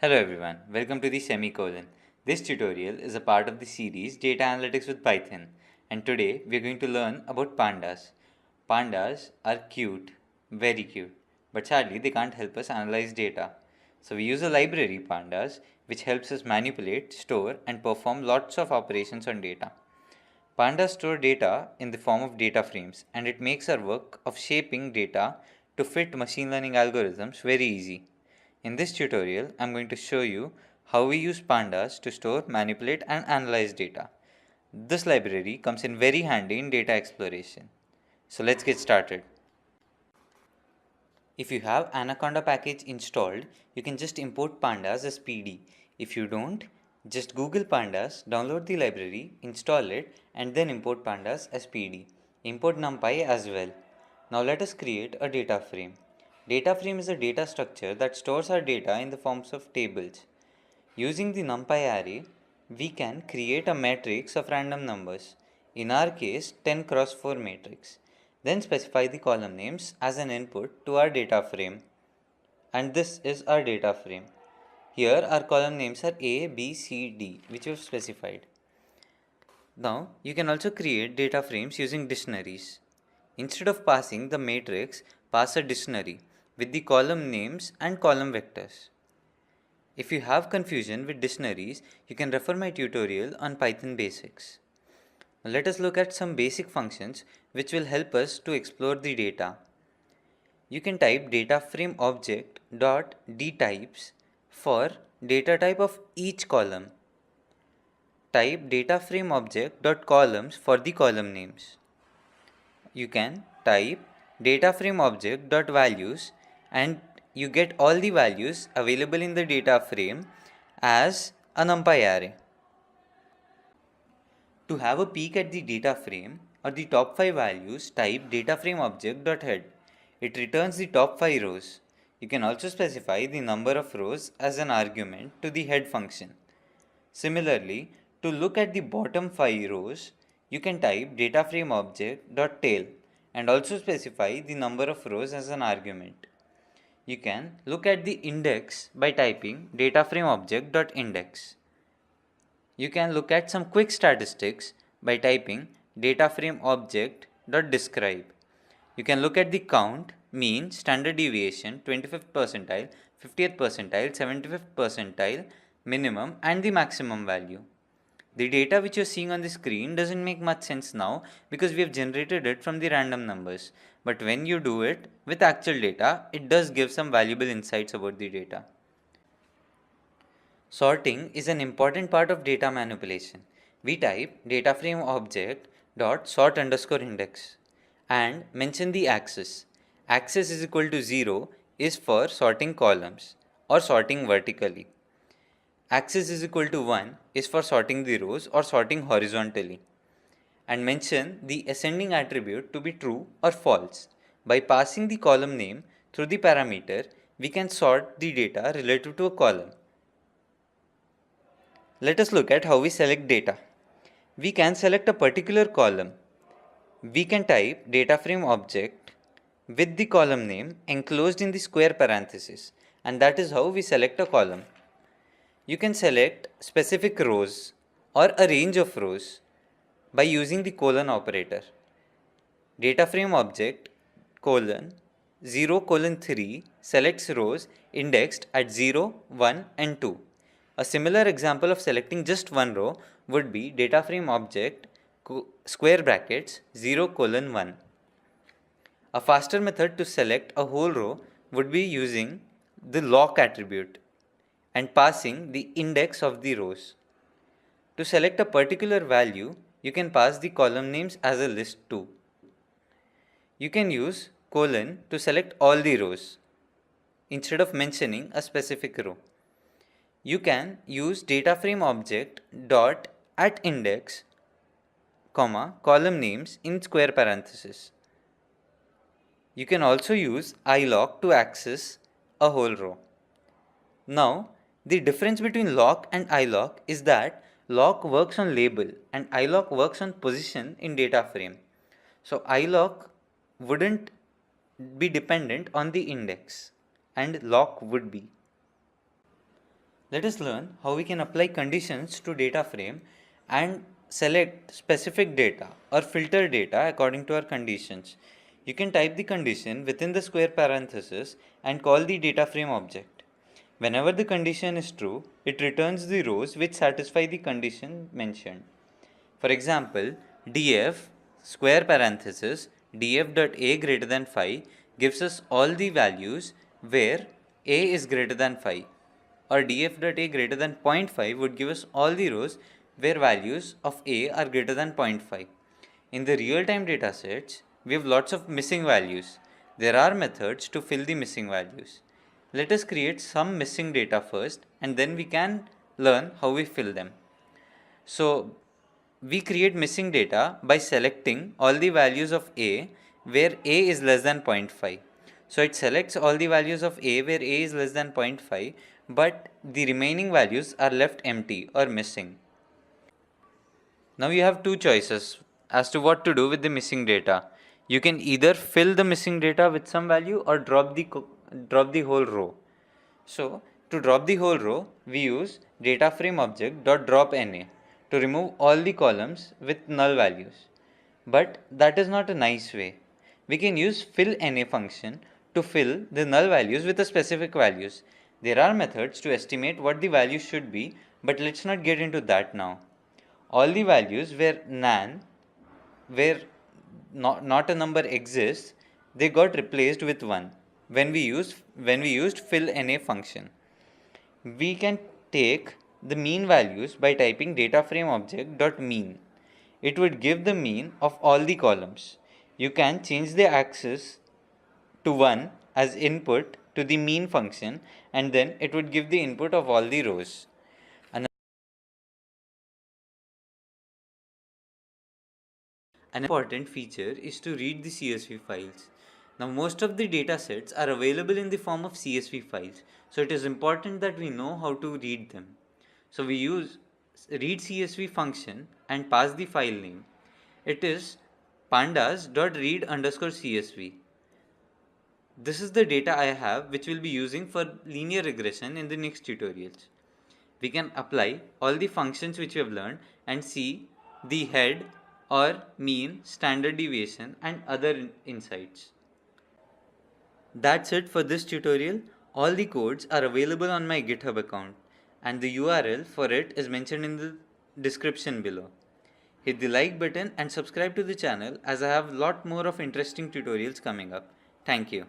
Hello everyone, welcome to the semicolon. This tutorial is a part of the series Data Analytics with Python, and today we are going to learn about pandas. Pandas are cute, very cute, but sadly they can't help us analyze data. So we use a library pandas which helps us manipulate, store and perform lots of operations on data. Pandas store data in the form of data frames, and it makes our work of shaping data to fit machine learning algorithms very easy. In this tutorial, I'm going to show you how we use pandas to store, manipulate and analyze data. This library comes in very handy in data exploration. So let's get started. If you have Anaconda package installed, you can just import pandas as PD. If you don't, just Google pandas, download the library, install it and then import pandas as PD. Import NumPy as well. Now let us create a data frame. Data frame is a data structure that stores our data in the forms of tables. Using the NumPy array, we can create a matrix of random numbers, in our case 10 cross 4 matrix. Then specify the column names as an input to our data frame. And this is our data frame. Here our column names are A, B, C, D, which we have specified. Now you can also create data frames using dictionaries. Instead of passing the matrix, pass a dictionary with the column names and column vectors. If you have confusion with dictionaries, you can refer my tutorial on Python basics. Now let us look at some basic functions which will help us to explore the data. You can type dataframeObject.dtypes for data type of each column. Type dataframeObject.columns for the column names. You can type dataframeObject.values and you get all the values available in the data frame as a NumPy array. To have a peek at the data frame or the top 5 values, type dataframeObject.head. It returns the top 5 rows. You can also specify the number of rows as an argument to the head function. Similarly, to look at the bottom 5 rows, you can type dataframeObject.tail and also specify the number of rows as an argument. You can look at the index by typing dataframeObject.index. You can look at some quick statistics by typing dataframeObject.describe. You can look at the count, mean, standard deviation, 25th percentile, 50th percentile, 75th percentile, minimum and the maximum value. The data which you're seeing on the screen doesn't make much sense now because we have generated it from the random numbers. But when you do it with actual data, it does give some valuable insights about the data. Sorting is an important part of data manipulation. We type dataframeObject.sort_index and mention the axis. Axis is equal to 0 is for sorting columns or sorting vertically. Axis is equal to 1 is for sorting the rows or sorting horizontally. And mention the ascending attribute to be true or false. By passing the column name through the parameter, we can sort the data relative to a column. Let us look at how we select data. We can select a particular column. We can type dataframeObject with the column name enclosed in the square parenthesis, and that is how we select a column. You can select specific rows or a range of rows by using the colon operator. DataframeObject colon 0 colon 3 selects rows indexed at 0, 1 and 2. A similar example of selecting just one row would be dataframeObject square brackets 0 colon 1. A faster method to select a whole row would be using the lock attribute and passing the index of the rows. To select a particular value, you can pass the column names as a list too. You can use colon to select all the rows instead of mentioning a specific row. You can use dataframeObject dot at index, comma, column names in square parenthesis. You can also use ilock to access a whole row. Now, the difference between lock and ilock is that lock works on label and ilock works on position in data frame. So ilock wouldn't be dependent on the index and lock would be. Let us learn how we can apply conditions to data frame and select specific data or filter data according to our conditions. You can type the condition within the square parenthesis and call the data frame object. Whenever the condition is true, it returns the rows which satisfy the condition mentioned. For example, df square parenthesis df.a greater than 5 gives us all the values where a is greater than 5, or df.a greater than 0.5 would give us all the rows where values of a are greater than 0.5. In the real-time datasets, we have lots of missing values. There are methods to fill the missing values. Let us create some missing data first, and then we can learn how we fill them. So we create missing data by selecting all the values of a where a is less than 0.5. So it selects all the values of a where a is less than 0.5, but the remaining values are left empty or missing. Now you have two choices as to what to do with the missing data. You can either fill the missing data with some value or drop the whole row. So to drop the whole row, we use data frame object dot drop na to remove all the columns with null values. But that is not a nice way. We can use fill na function to fill the null values with the specific values. There are methods to estimate what the value should be, but let's not get into that now. All the values where not a number exists, they got replaced with 1 when we used fill na function. We can take the mean values by typing data frame object dot mean. It would give the mean of all the columns. You can change the axis to 1 as input to the mean function, and then it would give the input of all the rows. An important feature is to read the CSV files. Now most of the data sets are available in the form of CSV files, so it is important that we know how to read them. So we use read CSV function and pass the file name. It is pandas.read_CSV. This is the data I have, which we'll be using for linear regression in the next tutorials. We can apply all the functions which we have learned and see the head or mean, standard deviation and other insights. That's it for this tutorial. All the codes are available on my GitHub account and the URL for it is mentioned in the description below. Hit the like button and subscribe to the channel as I have a lot more of interesting tutorials coming up. Thank you.